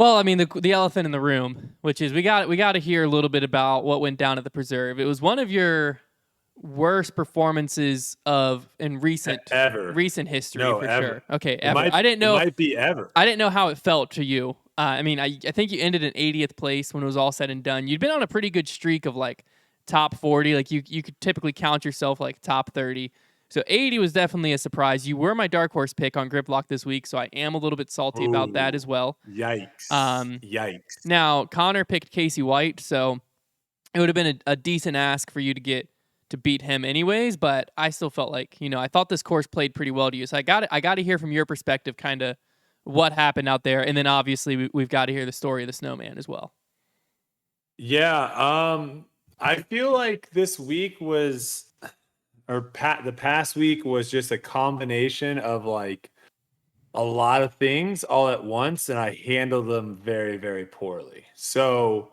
Well, I mean, the elephant in the room, which is we got to hear a little bit about what went down at the preserve. It was one of your worst performances of in Ever. recent history No, for ever. sure. Okay, It ever. might it might be ever. I didn't know how it felt to you. I mean, I think you ended in 80th place when it was all said and done. You'd been on a pretty good streak of like top 40. Like you could typically count yourself like top 30. So 80 was definitely a surprise. You were my dark horse pick on Grip Lock this week, so I am a little bit salty about that as Ooh. well. Yikes. Um, Yikes. Now Connor picked Casey White, so it would have been a decent ask for you to beat him anyways. But I still felt like I thought this course played pretty well to you. So I got to hear from your perspective, kind of what happened out there, and then obviously we've got to hear the story of the snowman as well. Yeah, I feel like this week was the past week was just a combination of like a lot of things all at once, and I handled them very, very poorly. So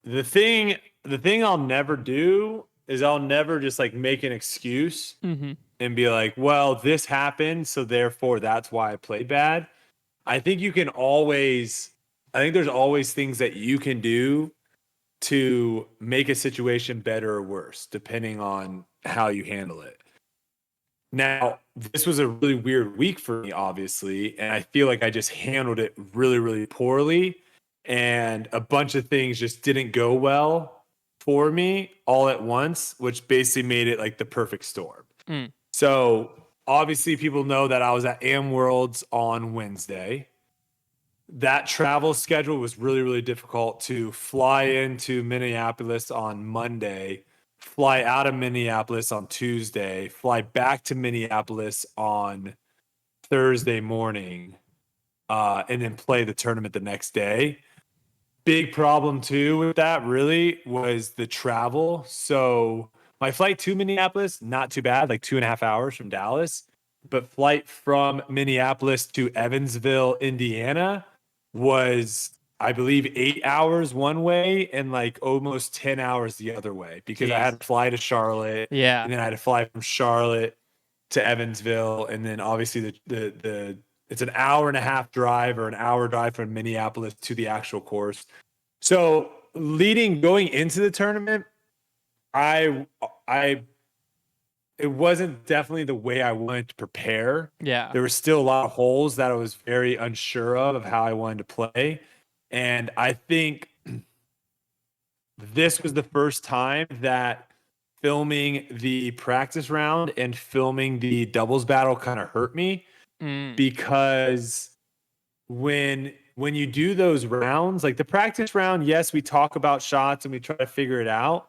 the thing the thing I'll never do is I'll never just like make an excuse Mm-hmm. and be like, well, this happened, so therefore that's why I played bad. I think you can always, I think there's always things that you can do to make a situation better or worse, depending on how you handle it. Now, this was a really weird week for me, obviously, and I feel like I just handled it really, really poorly. And a bunch of things just didn't go well for me all at once, which basically made it like the perfect storm. Mm. So, obviously, people know that I was at Am Worlds on Wednesday. That travel schedule was really, really difficult to fly into Minneapolis on Monday, fly out of Minneapolis on Tuesday, fly back to Minneapolis on Thursday morning, and then play the tournament the next day. Big problem too with that really was the travel. So my flight to Minneapolis, not too bad, like 2.5 hours from Dallas. But flight from Minneapolis to Evansville, Indiana was, I believe, 8 hours one way and like almost 10 hours the other way because I Jeez. had to fly to Charlotte Yeah. and then I had to fly from Charlotte to Evansville. And then obviously the it's an hour and a half drive or an hour drive from Minneapolis to the actual course. So going into the tournament, I it wasn't definitely the way I wanted to prepare. Yeah. There were still a lot of holes that I was very unsure of how I wanted to play. And I think this was the first time that filming the practice round and filming the doubles battle kind of hurt me Mm. because when you do those rounds, like the practice round, yes, we talk about shots and we try to figure it out.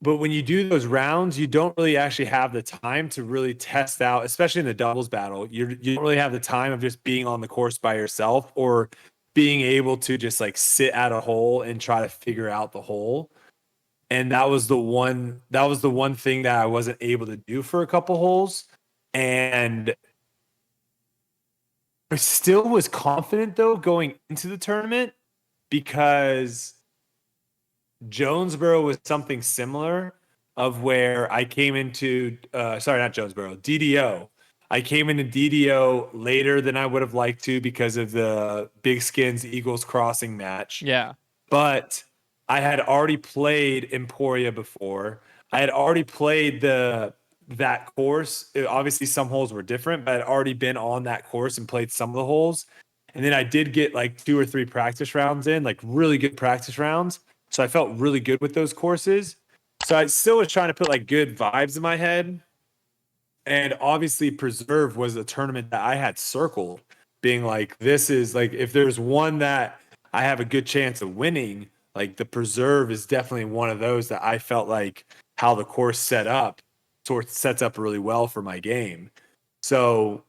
But when you do those rounds, you don't really actually have the time to really test out, especially in the doubles battle. You don't really have the time of just being on the course by yourself or being able to just like sit at a hole and try to figure out the hole. And that was the one thing that I wasn't able to do for a couple holes. And I still was confident though going into the tournament because Jonesboro was something similar of where I came into sorry, not Jonesboro, DDO. I came into DDO later than I would have liked to because of the Big Skins Eagles Crossing match. Yeah. But I had already played Emporia before. I had already played that course. Obviously, some holes were different, but I'd already been on that course and played some of the holes. And then I did get like 2 or 3 practice rounds in, like really good practice rounds. So I felt really good with those courses. So I still was trying to put like good vibes in my head. And obviously, Preserve was a tournament that I had circled, being like, this is like, if there's one that I have a good chance of winning, like the Preserve is definitely one of those that I felt like how the course sort of sets up really well for my game. So,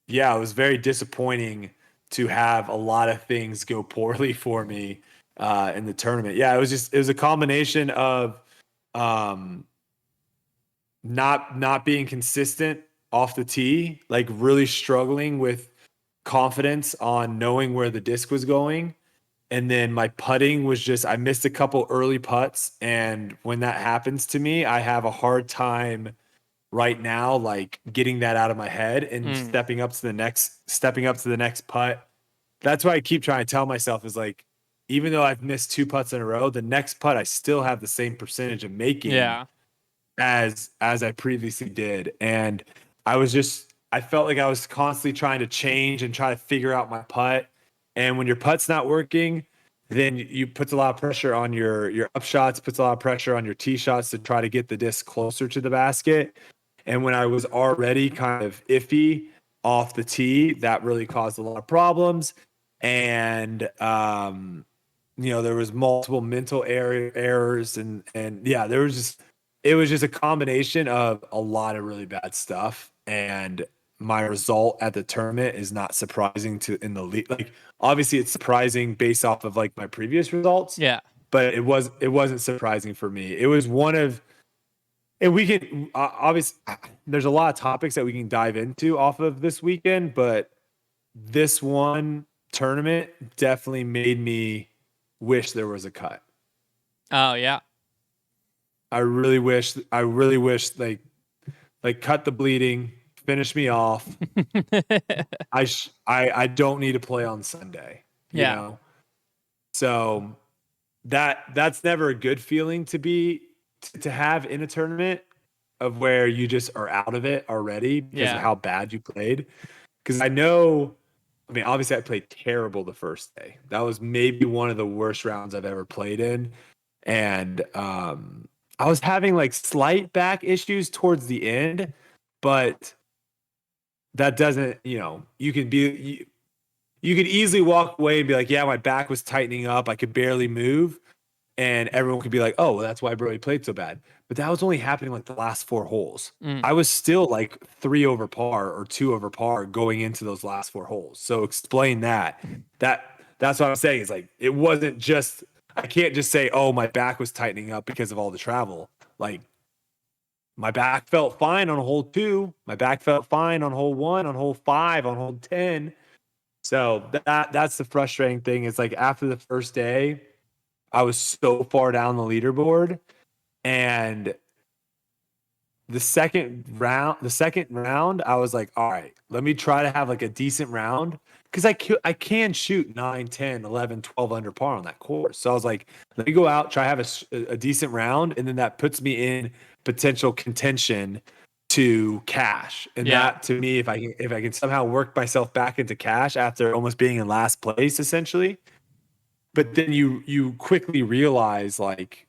yeah, it was very disappointing to have a lot of things go poorly for me in the tournament. Yeah, it was a combination of um, not being consistent off the tee, like really struggling with confidence on knowing where the disc was going. And then my putting was just I missed a couple early putts. And when that happens to me, I have a hard time right now, like getting that out of my head and Mm. stepping up to the next putt that's why I keep trying to tell myself is like, even though I've missed 2 putts in a row, the next putt I still have the same percentage of making Yeah. as I previously did. And I felt like I was constantly trying to change and try to figure out my putt. And when your putt's not working, then you puts a lot of pressure on your up shots, puts a lot of pressure on your tee shots to try to get the disc closer to the basket. And when I was already kind of iffy off the tee, that really caused a lot of problems. And there was multiple mental errors and yeah, it was just a combination of a lot of really bad stuff. And my result at the tournament is not surprising to in the league. Like obviously it's surprising based off of like my previous results, Yeah. but it wasn't surprising for me. It was one of and we can obviously there's a lot of topics that we can dive into off of this weekend, but this one tournament definitely made me wish there was a cut. Oh yeah. I really wish like cut the bleeding, finish me off. I don't need to play on Sunday, you Yeah. know? So that's never a good feeling to have in a tournament of where you just are out of it already because of Yeah. how bad you played. Because I mean, obviously I played terrible the first day. That was maybe one of the worst rounds I've ever played in. And I was having like slight back issues towards the end, but that doesn't, you could easily walk away and be like, yeah, my back was tightening up. I could barely move. And everyone could be like, oh, well, that's why Brodie played so bad. But that was only happening like the last 4 holes. Mm. I was still like 3 over par or 2 over par going into those last 4 holes. So explain that. That's what I'm saying. Is like it wasn't just I can't just say, oh, my back was tightening up because of all the travel. Like my back felt fine on hole 2. My back felt fine on hole 1, on hole 5, on hole 10. So that's the frustrating thing. Is like after the first day, I was so far down the leaderboard, and the second round, I was like, all right, let me try to have like a decent round because I can shoot 9, 10, 11, 12 under par on that course. So I was like, let me go out, try to have a decent round, and then that puts me in potential contention to cash. And Yeah. that to me, if I can somehow work myself back into cash after almost being in last place essentially, but then you quickly realize like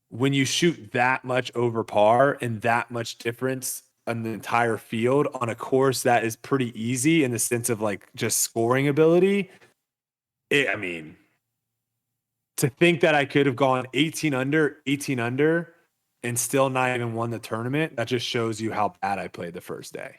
when you shoot that much over par and that much difference on the entire field on a course that is pretty easy in the sense of like just scoring ability, I mean, to think that I could have gone 18 under and still not even won the tournament, that just shows you how bad I played the first day.